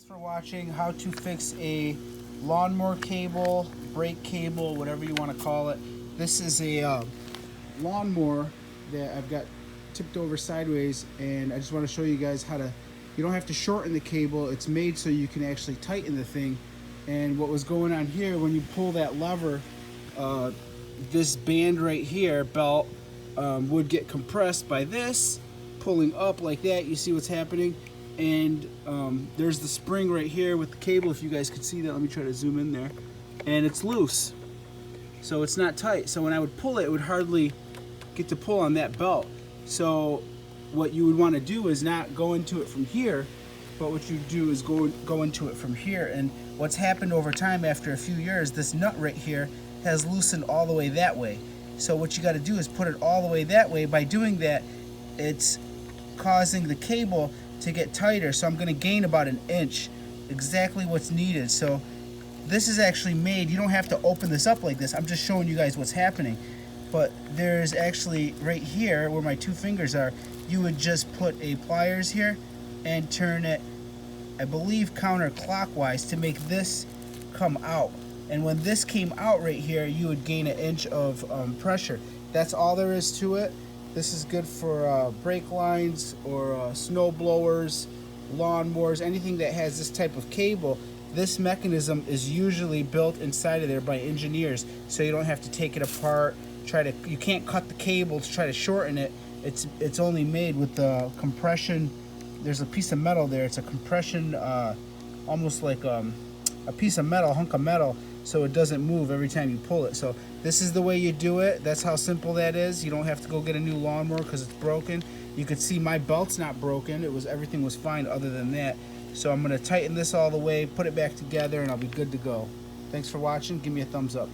Thanks for watching how to fix a lawnmower cable, brake cable, whatever you want to call it. This is a lawnmower that I've got tipped over sideways, and I just want to show you guys how to, you don't have to shorten the cable. It's made so you can actually tighten the thing. And what was going on here, when you pull that lever, this band right here, belt, would get compressed by this, pulling up like that. You see what's happening? And there's the spring right here with the cable. If you guys could see that, let me try to zoom in there. And it's loose, so it's not tight. So when I would pull it, it would hardly get to pull on that belt. So what you would want to do is not go into it from here, but what you do is go into it from here. And what's happened over time, after a few years, this nut right here has loosened all the way that way. So what you got to do is put it all the way that way. By doing that, it's causing the cable to get tighter. So I'm going to gain about an inch, exactly what's needed. So this is actually made, you don't have to open this up like this. I'm just showing you guys what's happening. But there's actually right here where my two fingers are, you would just put a pliers here and turn it, I believe, counterclockwise to make this come out. And when this came out right here, you would gain an inch of pressure. That's all there is to it. This is good for brake lines or snow blowers, lawnmowers, anything that has this type of cable. This mechanism is usually built inside of there by engineers, so you don't have to take it apart. You can't cut the cable to try to shorten it. It's only made with the compression. There's a piece of metal there. It's a compression, almost like a piece of metal, a hunk of metal, so it doesn't move every time you pull it. So this is the way you do it. That's how simple that is. You don't have to go get a new lawnmower because it's broken. You could see my belt's not broken. Everything was fine other than that. So I'm going to tighten this all the way, put it back together, and I'll be good to go. Thanks for watching. Give me a thumbs up.